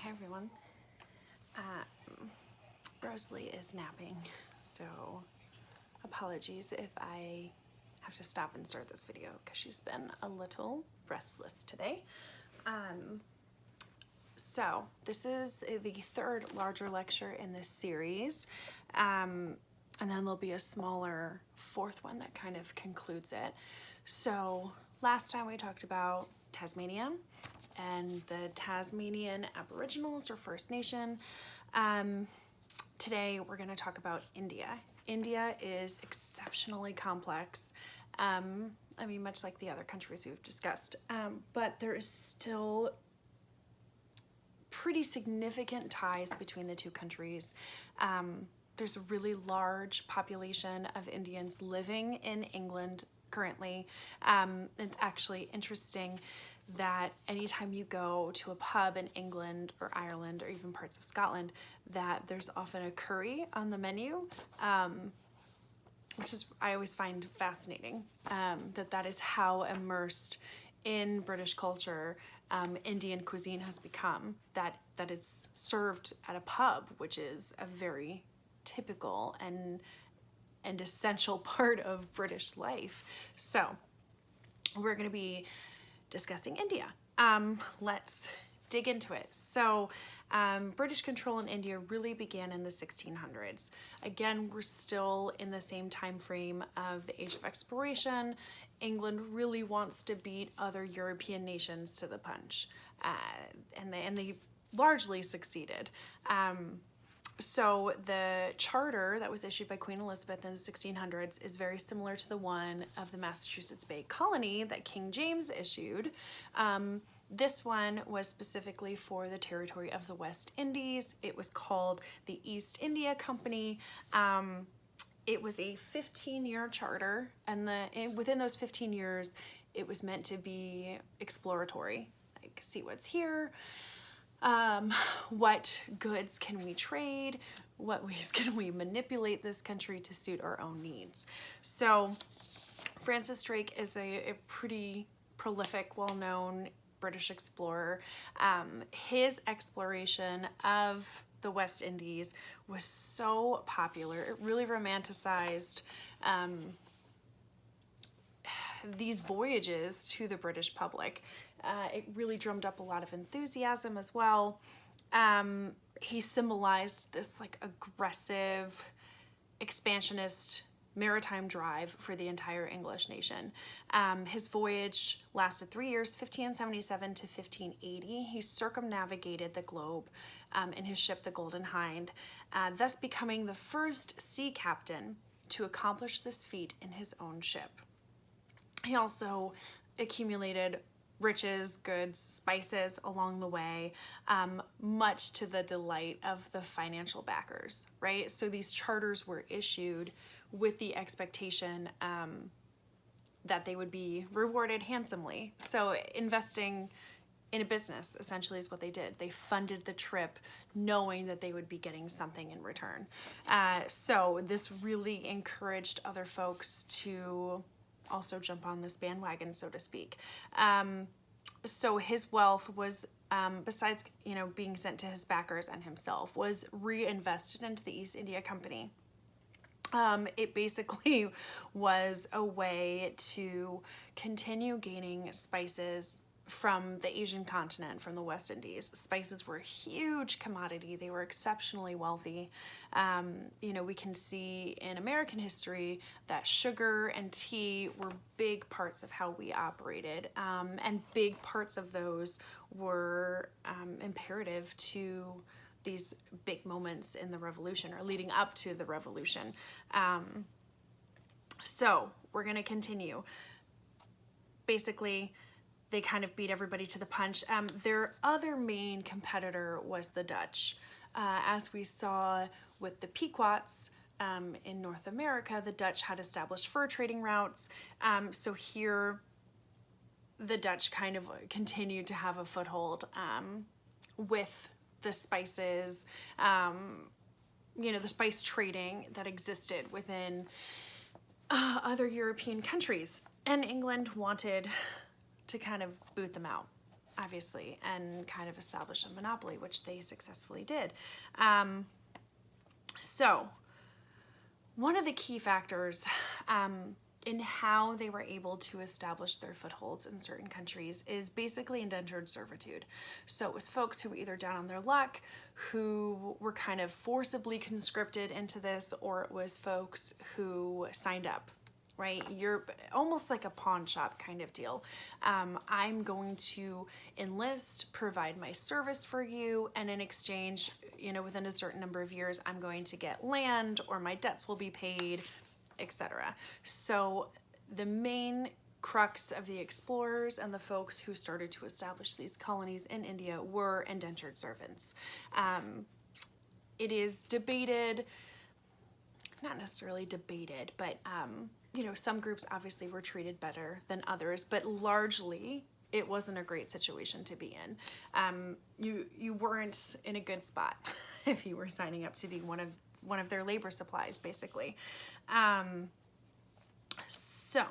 Hi everyone. Rosalie is napping, so apologies if I have to stop and start this video because she's been a little restless today. So this is the third larger lecture in this series, and then there'll be a smaller fourth one that kind of concludes it. So last time we talked about Tasmania and the Tasmanian Aboriginals or First Nation. Today we're going to talk about India. India is exceptionally complex. I mean, much like the other countries we've discussed, but there is still pretty significant ties between the two countries. There's a really large population of Indians living in England currently. It's actually interesting that anytime you go to a pub in England or Ireland or even parts of Scotland, that there's often a curry on the menu, which is, I always find fascinating, that is how immersed in British culture Indian cuisine has become, that it's served at a pub, which is a very typical and essential part of British life. So we're going to be discussing India. Let's dig into it. So British control in India really began in the 1600s. Again, we're still in the same time frame of the Age of Exploration. England really wants to beat other European nations to the punch, and they largely succeeded. So the charter that was issued by Queen Elizabeth in the 1600s is very similar to the one of the Massachusetts Bay Colony that King James issued. This one was specifically for the territory of the West Indies. It was called the East India Company. It was a 15-year charter, and within those 15 years, it was meant to be exploratory. Like, see what's here. What goods can we trade? What ways can we manipulate this country to suit our own needs? So Francis Drake is a pretty prolific, well-known British explorer. His exploration of the West Indies was so popular. It really romanticized these voyages to the British public. It really drummed up a lot of enthusiasm as well. He symbolized this like aggressive, expansionist maritime drive for the entire English nation. His voyage lasted 3 years, 1577 to 1580. He circumnavigated the globe in his ship, the Golden Hind, thus becoming the first sea captain to accomplish this feat in his own ship. He also accumulated riches, goods, spices along the way, much to the delight of the financial backers, right? So these charters were issued with the expectation that they would be rewarded handsomely. So investing in a business essentially is what they did. They funded the trip knowing that they would be getting something in return. So this really encouraged other folks to also jump on this bandwagon, so to speak. So his wealth was, besides being sent to his backers and himself, was reinvested into the East India Company. It basically was a way to continue gaining spices from the Asian continent, from the West Indies. Spices were a huge commodity. They were exceptionally wealthy. We can see in American history that sugar and tea were big parts of how we operated, and big parts of those were imperative to these big moments in the revolution or leading up to the revolution. So we're going to continue. Basically, they kind of beat everybody to the punch. Their other main competitor was the Dutch. As we saw with the Pequots in North America, the Dutch had established fur trading routes. So here, the Dutch kind of continued to have a foothold with the spices, the spice trading that existed within other European countries. And England wanted to kind of boot them out. obviously, and kind of establish a monopoly, which they successfully did. So one of the key factors in how they were able to establish their footholds in certain countries is basically indentured servitude. So it was folks who were either down on their luck, who were kind of forcibly conscripted into this, or it was folks who signed up, right? You're almost like a pawn shop kind of deal. I'm going to enlist, provide my service for you, and in exchange, you know, within a certain number of years, I'm going to get land, or my debts will be paid, etc. So the main crux of the explorers and the folks who started to establish these colonies in India were indentured servants. It is debated, not necessarily debated, but you know, some groups obviously were treated better than others, but largely it wasn't a great situation to be in. You weren't in a good spot if you were signing up to be one of their labor supplies, basically. So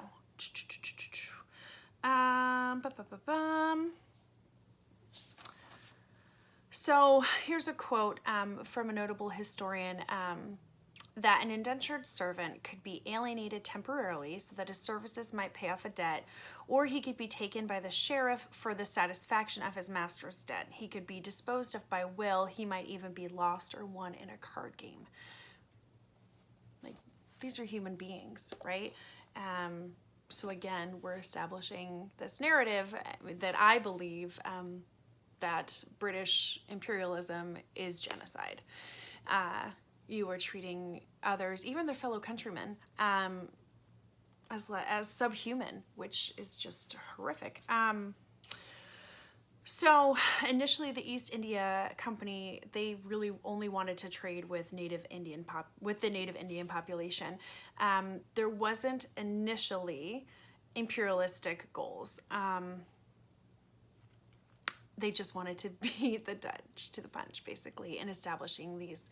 here's a quote from a notable historian, that an indentured servant could be alienated temporarily so that his services might pay off a debt, or he could be taken by the sheriff for the satisfaction of his master's debt. He could be disposed of by will. He might even be lost or won in a card game. Like, these are human beings, right? So again, we're establishing this narrative that I believe that British imperialism is genocide. You are treating others, even their fellow countrymen, as subhuman, which is just horrific. So initially, the East India Company, they really only wanted to trade with the native Indian population. There wasn't initially imperialistic goals. They just wanted to beat the Dutch to the punch, basically, in establishing these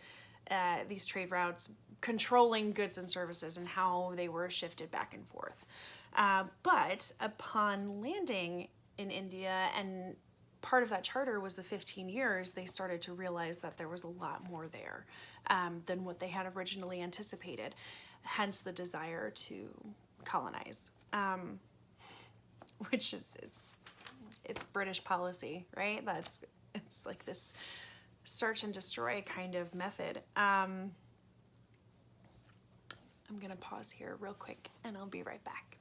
trade routes, controlling goods and services and how they were shifted back and forth. But upon landing in India, and part of that charter was the 15 years, they started to realize that there was a lot more there than what they had originally anticipated, hence the desire to colonize, which is, it's British policy, right? It's like this search and destroy kind of method. I'm gonna pause here real quick and I'll be right back.